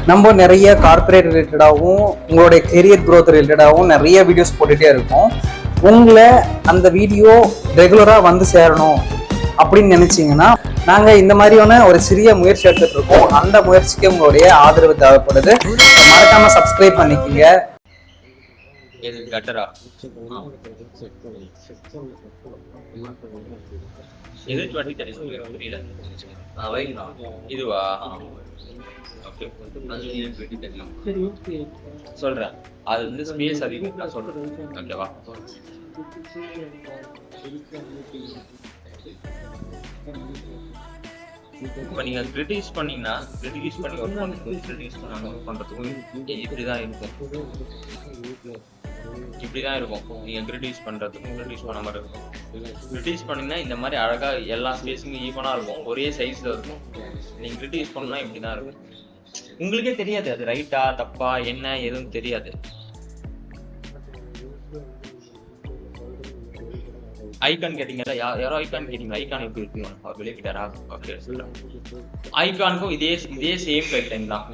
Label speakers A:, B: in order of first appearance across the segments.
A: நம்ம நிறைய கார்ப்பரேட் ரிலேட்டடாகவும் உங்களுடைய கெரியர் க்ரோத் ரிலேட்டடாகவும் நிறைய வீடியோஸ் போட்டுகிட்டே இருக்கோம். உங்களை அந்த வீடியோ ரெகுலராக வந்து சேரணும் அப்படின்னு நினச்சிங்கன்னா நாங்கள் இந்த மாதிரியான ஒரு சிறிய முயற்சி எடுத்துகிட்டு இருக்கோம். அந்த முயற்சிக்கு உங்களுடைய ஆதரவு தேவைப்படுது. மறக்காமல் சப்ஸ்கிரைப் பண்ணிக்கோங்க.
B: சொல்றேன் அது வந்து ஸ்பேஸ் அதிகம் நான் சொல்றேன். ஓகேவா? இப்போ நீங்க கிரிட் யூஸ் பண்ணீங்கன்னா கிரிட் யூஸ் பண்ணி ஒர்க் பண்றதுக்கும் இப்படிதான் இருக்கும். இப்படிதான் இருக்கும். நீங்க கிரிட் யூஸ் பண்றதுக்கும் கிரிட் யூஸ் பண்ண மாதிரி இருக்கும். கிரிட் யூஸ் பண்ணீங்கன்னா இந்த மாதிரி அழகா எல்லா ஸ்பேஸும் ஈவனா இருக்கும், ஒரே சைஸ்ல இருக்கும். நீங்க கிரிட் யூஸ் பண்ணா இப்படிதான் இருக்கும். உங்களுக்கே தெரியாது அது ரைட்டா தப்பா என்ன எதுவும் தெரியாது. ஐகான் கேட்டீங்களா? யாரோ ஐகான் கேட்டீங்க. ஐகான் எப்படி இருக்கு அவர் வெளியிட்டாரா? ஓகே, ஐகானுக்கும் இதே சேம் கைட் லைன் தான்.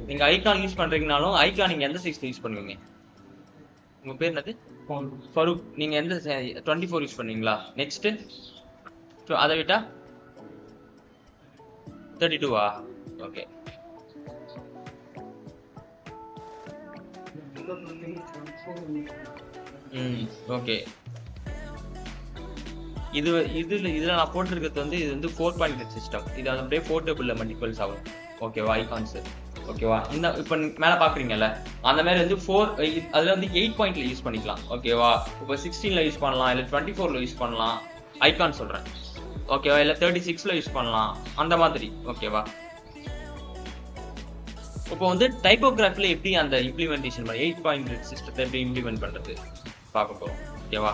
B: நீங்க ஐகான் யூஸ் பண்றீங்கனாலும் ஐகான் நீங்க எந்த சைஸ்ல யூஸ் பண்ணுவீங்க? உங்க பேர் என்னது? ஃபருக். நீங்க எந்த 24 யூஸ் பண்ணீங்களா? நெக்ஸ்ட் அதை விட்டா 32வா? ஓகே. ஓகே. இதுல நான் போட்டிருக்கிறது வந்து இது வந்து 4.8 சிஸ்டம். இது அப்படியே போர்ட்டபிள்ல மல்டிபிள்ஸ் ஆகும். ஓகேவா? ஐகான்ஸ். ஓகேவா? இந்த இப்போ மேல பாக்குறீங்கல்ல அந்த மாதிரி வந்து 4 அதுல வந்து 8 பாயிண்ட்ல யூஸ் பண்ணிக்கலாம். ஓகேவா? இப்போ 16ல யூஸ் பண்ணலாம், இல்ல 24ல யூஸ் பண்ணலாம். ஐகான் சொல்றேன். ஓகேவா? இல்ல 36ல யூஸ் பண்ணலாம், அந்த மாதிரி. ஓகேவா? இப்போ வந்து டைப்போகிராஃபில எப்படி அந்த இம்ப்ளிமெண்டேஷன் 8.8 சிஸ்டத்தை எப்படி இம்ப்ளிமெண்ட் பண்றது பார்க்க போறோம். ஓகேவா?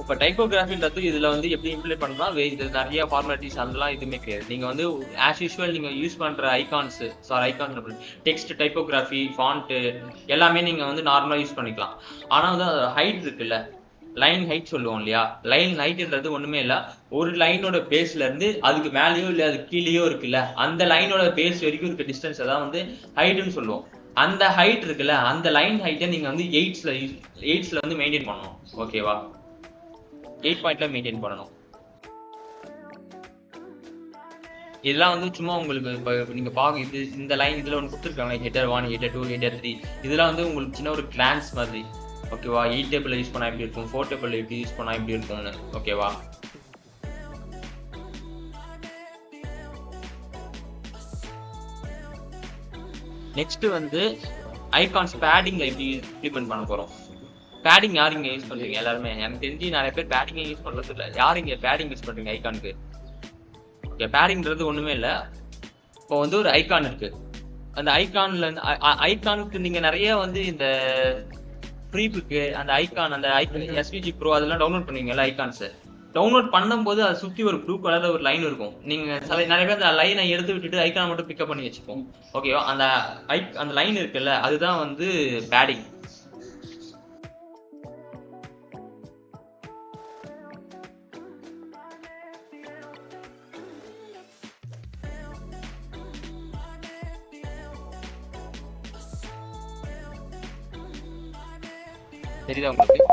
B: இப்போ டைப்போகிராஃபின்றது இதுல வந்து எப்படி இம்ப்ளிமெண்ட் பண்ணலாம், இது நிறைய ஃபார்மாலிட்டிஸ் அதெல்லாம் எதுவுமே கிடையாது. நீங்க வந்து ஆஸ் யூஸ்வல் நீங்க யூஸ் பண்ற ஐகான்ஸ் டெக்ஸ்ட் டைப்போகிராஃபி ஃபாண்ட் எல்லாமே நீங்க வந்து நார்மலா யூஸ் பண்ணிக்கலாம். ஆனா வந்து ஹைட் இருக்குல்ல, லைன் ஹைட் சொல்லுவோம் இல்லையா? லைன் ஹைட்ன்றது ஒண்ணுமே இல்ல, ஒரு லைனோட பேஸ்ல இருந்து அதுக்கு மேலேயோ இல்ல அது கீழேயோ இருக்குல்ல, அந்த லைனோட பேஸ் வரைக்கும் இருக்க டிஸ்டன்ஸ் தான் வந்து ஹைட்னு சொல்லுவோம். அந்த ஹைட் இருக்குல்ல, அந்த லைன் ஹைட்டை நீங்க வந்து 8ஸ்ல வந்து மெயின்டைன் பண்ணணும். ஓகேவா? 8 பாயிண்ட்ல மெயின்டைன் பண்ணணும். இதெல்லாம் வந்து சும்மா உங்களுக்கு நீங்க இது இந்த லைன் இதுல ஒன்று கொடுத்துருக்காங்க, ஹெட்டர் 1 ஹெட்டர் 2 ஹெட்டர் 3. இதெல்லாம் வந்து உங்களுக்கு சின்ன ஒரு கிளான்ஸ் மாதிரி. ஓகேவா? 8 டேபிள் யூஸ் பண்ணா எப்படி இருக்கும், 4 டேபிள் எப்படி யூஸ் பண்ணா எப்படி இருக்கும்னு. ஓகேவா? நெக்ஸ்ட் வந்து ஐகான்ஸ் பேடிங்ல எப்படி இம்ப்ளிமெண்ட் பண்ண போறோம். பேடிங் யார் இங்க யூஸ் பண்றீங்க? எல்லாருமே எனக்கு தெரிஞ்சு நிறைய பேர் பேடிங் யூஸ் பண்றது இல்லை. யார் இங்க பேடிங் யூஸ் பண்றீங்க ஐகானுக்கு? ஓகே, பேடிங்ன்றது ஒண்ணுமே இல்லை. இப்போ வந்து ஒரு ஐகான் இருக்கு, அந்த ஐகானுக்கு நீங்க நிறைய வந்து இந்த ஃப்ரீப்புக்கு அந்த ஐகான் எஸ்விஜி ப்ரோ அதெல்லாம் டவுன்லோட் பண்ணுவீங்கல்ல. ஐகான்ஸ் டவுன்லோட் பண்ணும்போது அதை சுத்தி ஒரு ப்ளூ கலர்ல ஒரு லைன் இருக்கும். நீங்க நிறைய பேர் அந்த லைனை எடுத்து விட்டுட்டு ஐகான் மட்டும் பிக்கப் பண்ணி வச்சுப்போம். ஓகேவா? அந்த லைன் இருக்குல்ல, அதுதான் வந்து பேடிங். தெரியுதா உங்களுக்கு?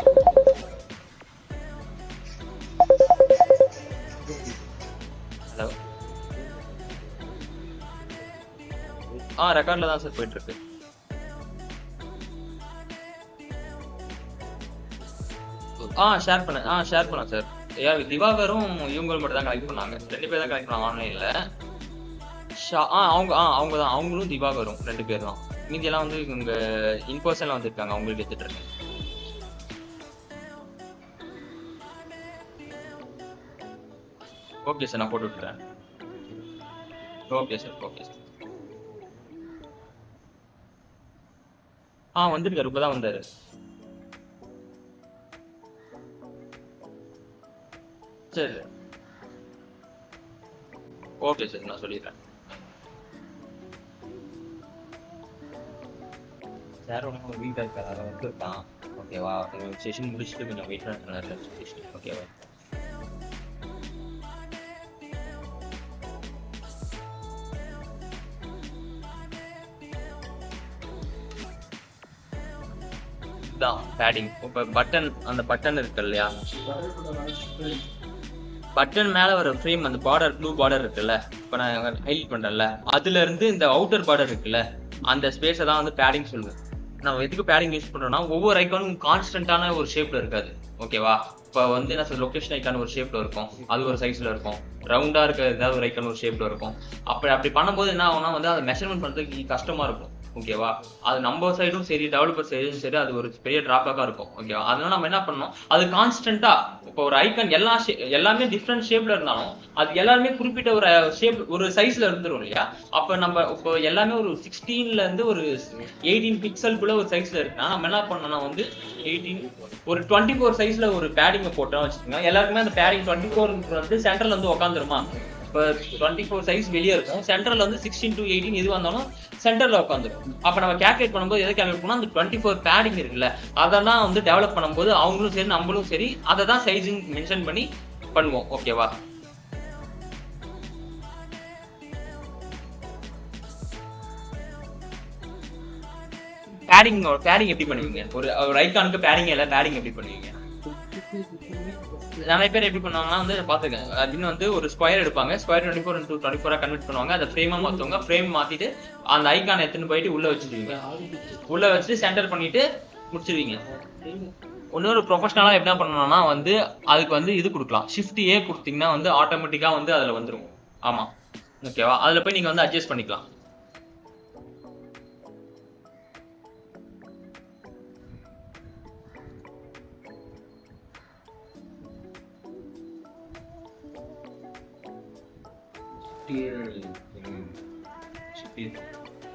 B: ஹலோ. ரெக்கார்ட்ல தான் சார் போயிட்டு இருக்கு. ஷேர் பண்ணலாம் சார். திவாகரும் இவங்களும் மட்டும் தான் கலெக்ட் பண்ணாங்க. 2 பேர் தான் கலெக்ட் பண்ணாங்க ஆன்லைன்ல. அவங்களும் திவாகரும் 2 பேர் தான். மீதி எல்லாம் வந்து இவங்க இன்பர்சன்ல வந்துருக்காங்க, அவங்களுக்கு எடுத்துட்டு இருக்கேன். ஓகே சார், நான் போட்டு விட்டுறேன். Okay sir. வந்துருக்காரு, இப்பதான் வந்தாரு. சரி, ஓகே சார், நான் சொல்லிடுறேன். சார் உனக்கு வீட்டாக இருக்காரு, அதை வந்து இருக்கான். ஓகேவா? செஷன் முடிச்சுட்டு கொஞ்சம் வெயிட் பண்ண. ஓகேவா? இதுதான் பேடிங். இப்போ பட்டன், அந்த பட்டன் இருக்கு இல்லையா, பட்டன் மேல வர ஃப்ரேம், அந்த பார்டர் ப்ளூ பார்டர் இருக்குல்ல, இப்போ நான் ஹைலைட் பண்றேன்ல, அதுல இருந்து இந்த அவுட்டர் பார்டர் இருக்குல்ல, அந்த ஸ்பேஸை தான் வந்து பேடிங் சொல்லுவேன். நம்ம எதுக்கு பேடிங் யூஸ் பண்றோம்னா, ஒவ்வொரு ஐக்கானும் கான்ஸ்டன்டான ஒரு ஷேப்ல இருக்காது. ஓகேவா? இப்போ வந்து என்ன லொகேஷன் ஐக்கான் ஒரு ஷேப்ல இருக்கும், அது ஒரு சைஸ்ல இருக்கும். ரவுண்டா இருக்க ஏதாவது ஒரு ஐக்கான் ஒரு ஷேப்ல இருக்கும். அப்படி பண்ணும்போது என்ன ஆகும்னா வந்து அதை மெஷர்மெண்ட் பண்றதுக்கு கஷ்டமா இருக்கும். ஓகேவா? அது நம்ம சைடும் சரி, டெவலப்பர் சைடும் சரி, அது ஒரு பெரிய டிராபேக்கா இருக்கும். ஓகேவா? அதனால நம்ம என்ன பண்ணணும், அது கான்ஸ்டன்டா இப்போ ஒரு ஐக்கான் எல்லாமே டிஃப்ரெண்ட் ஷேப்ல இருந்தாலும் அது எல்லாமே குறிப்பிட்ட ஒரு ஷேப், ஒரு சைஸ்ல இருந்துரும் இல்லையா? அப்ப நம்ம இப்போ எல்லாமே ஒரு 16ல இருந்து ஒரு 18 பிக்சலுக்குள்ள ஒரு சைஸ்ல இருக்குன்னா நம்ம என்ன பண்ணணும்னா வந்து 18 ஒரு 24 சைஸ்ல ஒரு பேடிங்க போட்டோம் வச்சுக்கோங்க. எல்லாருக்குமே அந்த பேடிங் 24 வந்து சென்டர்ல வந்து உட்காந்துருமா? இப்போ 24 சைஸ் வெளியே இருக்கும், சென்டர்ல வந்து 16 to 18 எது வந்தாலும் சென்டர்ல உட்காந்துரும். அப்ப நம்ம கேல்குலேட் பண்ணும்போது எதை கேல்குலேட் பண்ணா, அந்த 24 பேடிங் இருக்குல்ல, அதெல்லாம் வந்து டெவலப் பண்ணும்போது அவங்களும் சரி நம்மளும் சரி அதை தான் சைஸிங் மென்ஷன் பண்ணி பண்ணுவோம். ஓகேவா? பேடிங் எப்படி பண்ணுவீங்க? ஒரு ஐகானுக்கு பேடிங் இல்ல, பேடிங் எப்படி பண்ணுவீங்க? நிறைய பேர் எப்படி பண்ணுவாங்கன்னா வந்து பாத்துக்கேன், அப்படின்னு வந்து ஒரு ஸ்கொயர் எடுப்பாங்க, ஸ்கொயர் 24 into 24 கன்வெர்ட் பண்ணுவாங்க, அதை ஃப்ரேமா மாத்துவாங்க, ஃப்ரேம் மாத்திட்டு அந்த ஐகான் எடுத்துன்னு போயிட்டு உள்ள வச்சுருவீங்க, உள்ள வச்சுட்டு சென்டர் பண்ணிட்டு முடிச்சிருவீங்க. இன்னொரு ப்ரொஃபஷனலா என்ன பண்ணணும்னா வந்து அதுக்கு வந்து இது கொடுக்கலாம், Shift A கொடுத்தீங்கன்னா வந்து ஆட்டோமேட்டிக்கா வந்து அதுல வந்துரும். ஆமா, ஓகேவா? அதுல போய் நீங்க வந்து அட்ஜஸ்ட் பண்ணிக்கலாம்.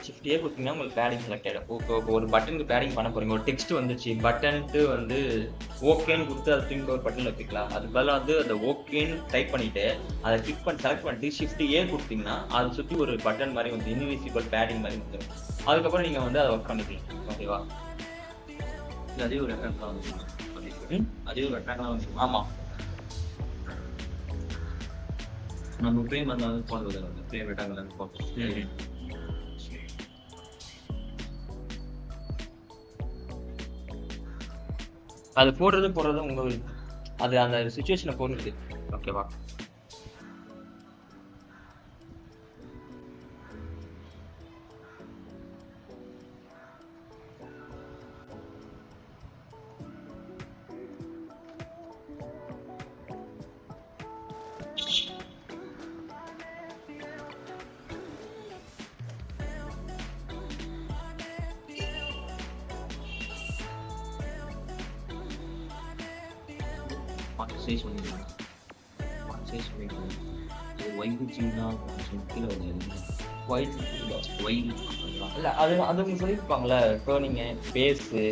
B: Shift A கொடுத்தீங்கன்னா உங்களுக்கு பேடிங் செலக்ட் ஆகிடும். இப்போ ஒரு பட்டனுக்கு பேடிங் பண்ண போறீங்க, ஒரு டெக்ஸ்ட் வந்துச்சு, பட்டனுக்கு வந்து ஓகேன்னு கொடுத்து அது திரும்ப ஒரு பட்டன் வைக்கலாம். அதுக்கு பதிலாக வந்து அந்த ஓகேன்னு டைப் பண்ணிட்டு அதை கிளிக் பண்ணி செலக்ட் பண்ணிட்டு Shift A கொடுத்தீங்கன்னா அதை சுற்றி ஒரு பட்டன் மாதிரி வந்து இன்விசிபிள் பேடிங் மாதிரி வந்துடும். அதுக்கப்புறம் நீங்கள் வந்து அதை ஒர்க் பண்ணிக்கலாம். ஓகேவா? அதே ஒரு அதே ஒரு ஆமாம், நம்ம ஃப்ரேம் வந்து போடுறது ஃப்ரேம் ரெக்டாங்குலர் போடுறோம். அது போடுறது உங்களுக்கு அது அந்த சிச்சுவேஷனை பொறுத்து. ஓகேவா? சைஸ் பண்ணிக்கலாம், சைஸ் பண்ணிக்கலாம். இது ஒயிட் சின்னா கீழே ஒயிட் இல்லை, அது உங்களுக்கு சொல்லியிருப்பாங்களே டர்னிங்கு, பேஸு,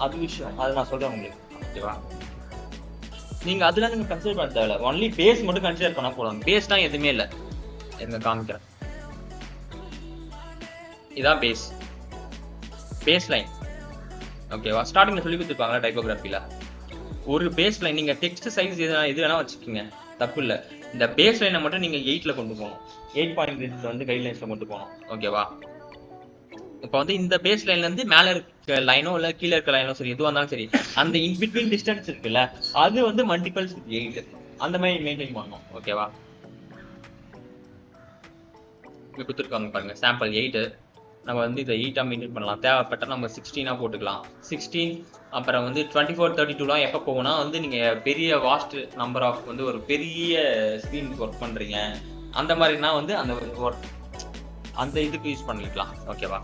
B: அது விஷயம், அது நான் சொல்கிறேன் உங்களுக்கு. ஓகேவா? நீங்கள் அதெல்லாம் நீங்கள் கன்சிடர் பண்ண தேவையில்ல, ஒன்லி பேஸ் மட்டும் கன்சிடர் பண்ணால் போதும். பேஸ்னால் எதுவுமே இல்லை, எங்க காமிக்கிறேன். இதான் பேஸ் லைன். ஓகேவா? ஸ்டார்டிங்கில் சொல்லி கொடுத்துருப்பாங்களா டைப்போகிராஃபியில், ஒரு பேஸ் லைன் நீங்கள் டெக்ஸ்ட் சைஸ் எது வேணா வச்சுக்கோங்க, தப்பு இல்லை. இந்த பேஸ் லைனை மட்டும் நீங்கள் 8ல் கொண்டு போகணும், 8.8 வந்து கைட்லைன்ஸில் கொண்டு போகணும். ஓகேவா? இப்போ வந்து இந்த பேஸ் லைன்லேருந்து மேலே இருக்க லைனோ இல்லை கீழே இருக்க லைனோ சரி, எதுவாக இருந்தாலும் சரி, அந்த இன்பிட்வீன் டிஸ்டன்ஸ் இருக்குல்ல, அது வந்து மல்டிபிள்ஸ் 8 அந்த மாதிரி மெயின்டைன் பண்ணணும். ஓகேவா? இப்போ கொடுத்துருக்காங்க பாருங்க, சாம்பிள் 8. நம்ம வந்து இதை 8ஆக மெயின்டைன் பண்ணலாம், தேவைப்பட்ட நம்ம 16ஆக போட்டுக்கலாம். 16 அப்புறம் வந்து 24, 32லாம் எப்போ போகும்னா வந்து நீங்கள் பெரிய வாஸ்ட் நம்பர் ஆஃப் வந்து ஒரு பெரிய ஸ்க்ரீன் ஒர்க் பண்ணுறீங்க, அந்த மாதிரினா வந்து அந்த ஒர்க் அந்த இதுக்கு யூஸ் பண்ணிக்கலாம். ஓகேவா?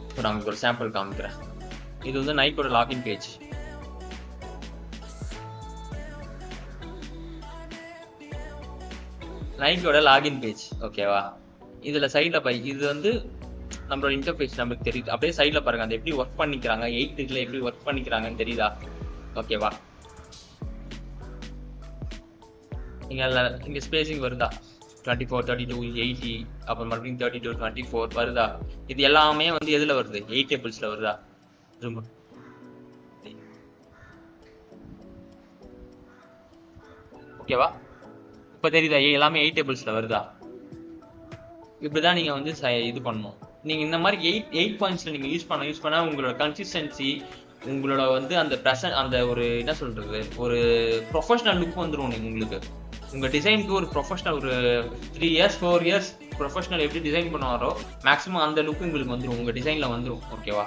B: இப்போ நான் உங்களுக்கு ஒரு சாம்பிள் காமிக்கிறேன். இது வந்து நைக்கோட லாகின் பேஜ். நைக்கோட லாகின் பேஜ். ஓகேவா? இதுல சைட்ல இது வந்து நம்மளோட இன்டர்ஃபேஸ் நமக்கு தெரியுது. அப்படியே சைட்ல பாருங்க, அது எப்படி ஒர்க் பண்ணிக்கிறாங்க, 8ல எப்படி ஒர்க் பண்ணிக்கிறாங்கன்னு தெரியுதா? ஓகேவா? இங்க ஸ்பேசிங் வருதா? 24, 32, 80, அப்புறம் மறுபடியும் 32, 24 வருதா? இது எல்லாமே வந்து எதுல வருது? 8 டேபிள்ஸ்ல வருதா? ஓகேவா? இப்ப தெரியுதா? எல்லாமே 8 டேபிள்ஸ்ல வருதா? இப்படிதான் நீங்க வந்து இது பண்ணணும். நீங்கள் இந்த மாதிரி எயிட் பாயிண்ட்ஸில் நீங்கள் யூஸ் பண்ண உங்களோட கன்சிஸ்டன்சி, உங்களோட வந்து அந்த அந்த ஒரு என்ன சொல்கிறது, ஒரு ப்ரொஃபஷனல் லுக் வந்துடும் உங்களுக்கு. உங்கள் டிசைனுக்கு ஒரு ப்ரொஃபஷனல் ஒரு 3 years 4 years ப்ரொஃபஷனல் எப்படி டிசைன் பண்ணுவாரோ மேக்ஸிமம் அந்த லுக் உங்களுக்கு வந்துடும், உங்கள் டிசைனில் வந்துடும். ஓகேவா?